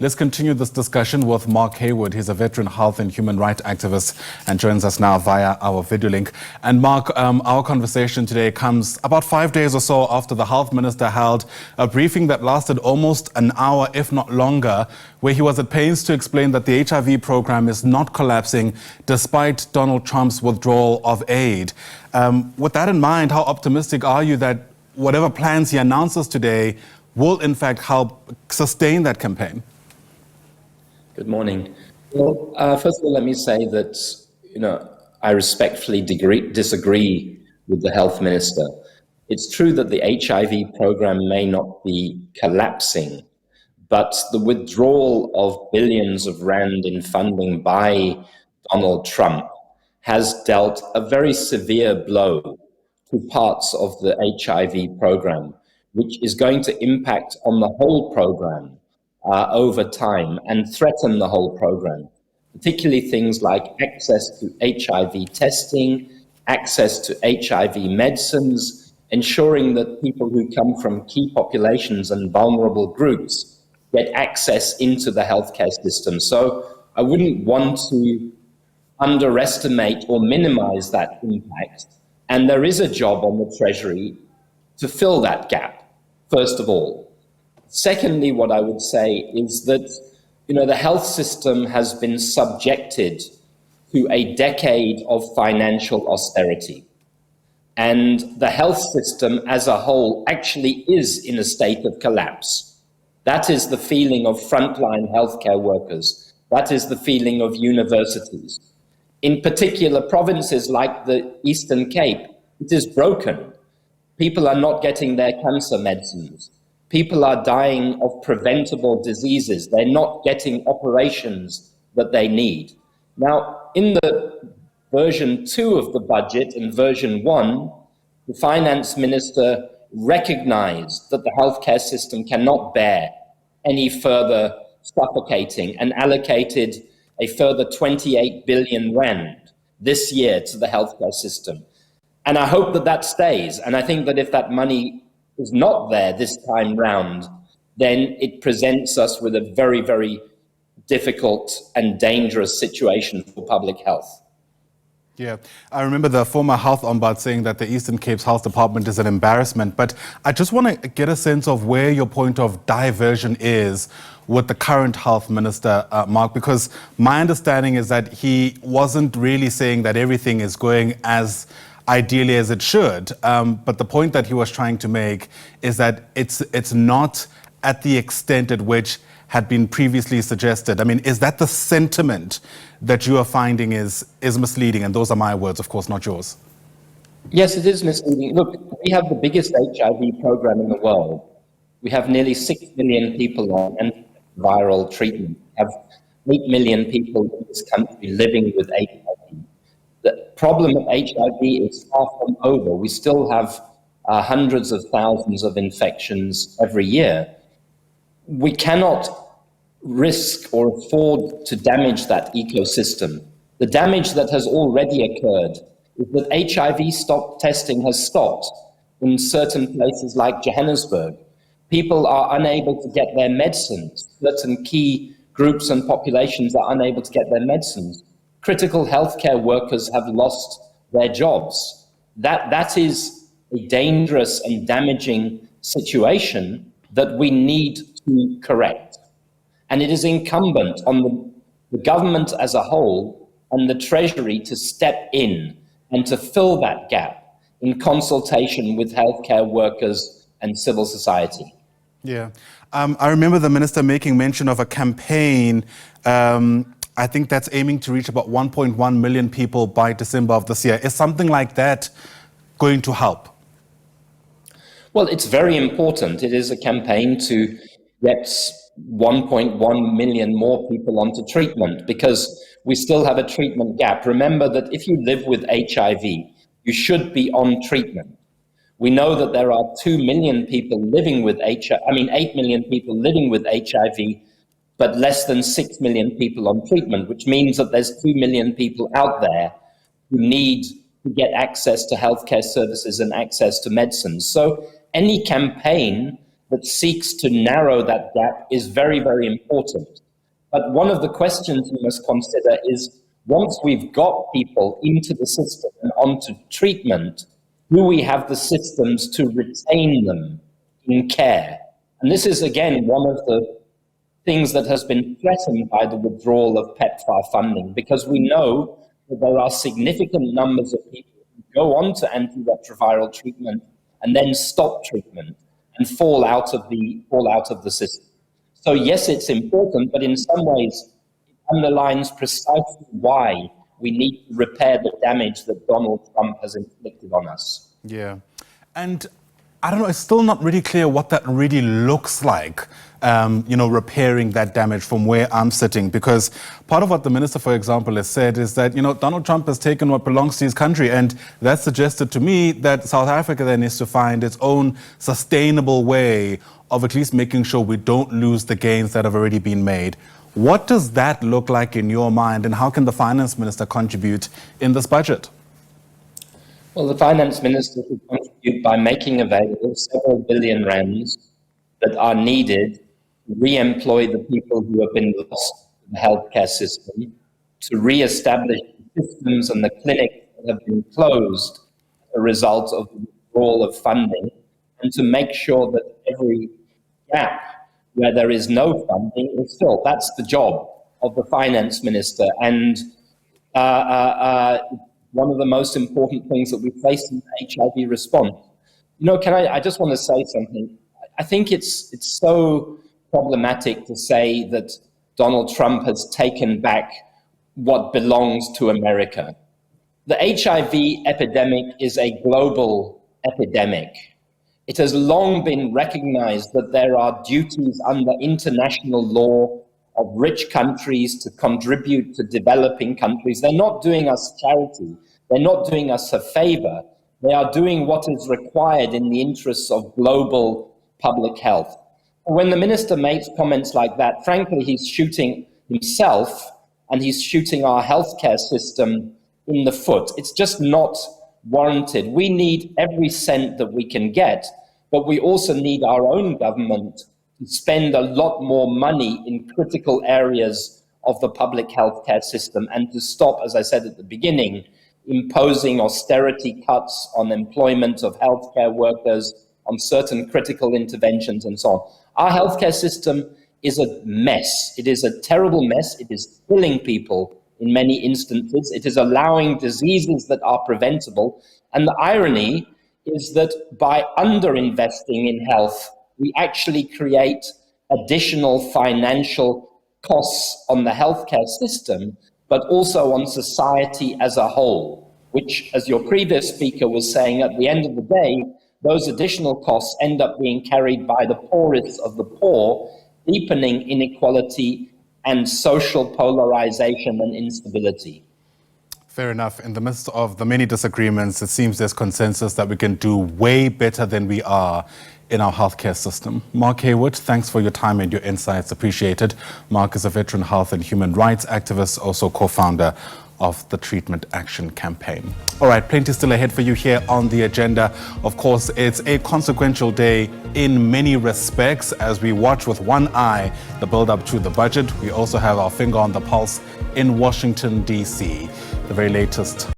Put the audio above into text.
Let's continue this discussion with Mark Heywood. He's a veteran health and human rights activist and joins us now via our video link. And Mark, our conversation today comes about 5 days or so after the health minister held a briefing that lasted almost an hour, if not longer, where he was at pains to explain that the HIV program is not collapsing despite Donald Trump's withdrawal of aid. With that in mind, how optimistic are you that whatever plans he announces today will in fact help sustain that campaign? Good morning. Well, first of all, let me say that, I respectfully disagree with the health minister. It's true that the HIV program may not be collapsing, but the withdrawal of billions of rand in funding by Donald Trump has dealt a very severe blow to parts of the HIV program, which is going to impact on the whole program over time and threaten the whole program, particularly things like access to HIV testing, access to HIV medicines, ensuring that people who come from key populations and vulnerable groups get access into the healthcare system. So I wouldn't want to underestimate or minimize that impact. And there is a job on the Treasury to fill that gap, first of all. Secondly, what I would say is that, the health system has been subjected to a decade of financial austerity. And the health system as a whole actually is in a state of collapse. That is the feeling of frontline healthcare workers. That is the feeling of universities. In particular, provinces like the Eastern Cape, it is broken. People are not getting their cancer medicines. People are dying of preventable diseases. They're not getting operations that they need. Now, in the version 2 of the budget and version 1, the finance minister recognized that the healthcare system cannot bear any further suffocating and allocated a further 28 billion rand this year to the healthcare system. And I hope that that stays. And I think that if that money is not there this time round, then it presents us with a very, very difficult and dangerous situation for public health. Yeah, I remember the former health ombudsman saying that the Eastern Cape's health department is an embarrassment, but I just want to get a sense of where your point of diversion is with the current health minister, Mark, because my understanding is that he wasn't really saying that everything is going as ideally as it should, but the point that he was trying to make is that it's not at the extent at which had been previously suggested. I mean, is that the sentiment that you are finding is misleading? And those are my words, of course, not yours. Yes, it is misleading. Look, we have the biggest HIV program in the world. We have nearly 6 million people on antiviral treatment. We have 8 million people in this country living with HIV. The problem of HIV is far from over. We still have hundreds of thousands of infections every year. We cannot risk or afford to damage that ecosystem. The damage that has already occurred is that HIV testing has stopped in certain places like Johannesburg. People are unable to get their medicines. Certain key groups and populations are unable to get their medicines. Critical healthcare workers have lost their jobs. That is a dangerous and damaging situation that we need to correct. And it is incumbent on the government as a whole and the Treasury to step in and to fill that gap in consultation with healthcare workers and civil society. Yeah. I remember the minister making mention of a campaign, I think that's aiming to reach about 1.1 million people by December of this year. Is something like that going to help? Well, it's very important. It is a campaign to get 1.1 million more people onto treatment because we still have a treatment gap. Remember that if you live with HIV, you should be on treatment. We know that there are 2 million people living with 8 million people living with HIV, but less than 6 million people on treatment, which means that there's 2 million people out there who need to get access to healthcare services and access to medicines. So any campaign that seeks to narrow that gap is very, very important. But one of the questions we must consider is, once we've got people into the system and onto treatment, do we have the systems to retain them in care? And this is, again, one of the things that has been threatened by the withdrawal of PEPFAR funding, because we know that there are significant numbers of people who go on to antiretroviral treatment and then stop treatment and fall out of the system. So yes, it's important, but in some ways it underlines precisely why we need to repair the damage that Donald Trump has inflicted on us. Yeah. And I don't know, it's still not really clear what that really looks like, repairing that damage from where I'm sitting. Because part of what the minister, for example, has said is that, Donald Trump has taken what belongs to his country. And that suggested to me that South Africa then needs to find its own sustainable way of at least making sure we don't lose the gains that have already been made. What does that look like in your mind? And how can the finance minister contribute in this budget? Well, the finance minister should contribute by making available several billion rands that are needed to re-employ the people who have been lost in the healthcare system, to re-establish the systems and the clinics that have been closed as a result of the withdrawal of funding, and to make sure that every gap where there is no funding is filled. That's the job of the finance minister. And one of the most important things that we face in the HIV response. I just want to say something. I think it's so problematic to say that Donald Trump has taken back what belongs to America. The HIV epidemic is a global epidemic. It has long been recognized that there are duties under international law of rich countries to contribute to developing countries. They're not doing us charity. They're not doing us a favor. They are doing what is required in the interests of global public health. When the minister makes comments like that, frankly, he's shooting himself and he's shooting our healthcare system in the foot. It's just not warranted. We need every cent that we can get, but we also need our own government to spend a lot more money in critical areas of the public healthcare system and to stop, as I said at the beginning, imposing austerity cuts on employment of healthcare workers, on certain critical interventions and so on. Our healthcare system is a mess. It is a terrible mess. It is killing people in many instances. It is allowing diseases that are preventable. And the irony is that by underinvesting in health, we actually create additional financial costs on the healthcare system, but also on society as a whole, which, as your previous speaker was saying, at the end of the day, those additional costs end up being carried by the poorest of the poor, deepening inequality and social polarization and instability. Fair enough. In the midst of the many disagreements, it seems there's consensus that we can do way better than we are in our healthcare system. Mark Heywood, thanks for your time and your insights. Appreciated. Mark is a veteran health and human rights activist, also co-founder of the Treatment Action Campaign. All right, plenty still ahead for you here on the agenda. Of course, it's a consequential day in many respects as we watch with one eye the build-up to the budget. We also have our finger on the pulse in Washington, D.C. The very latest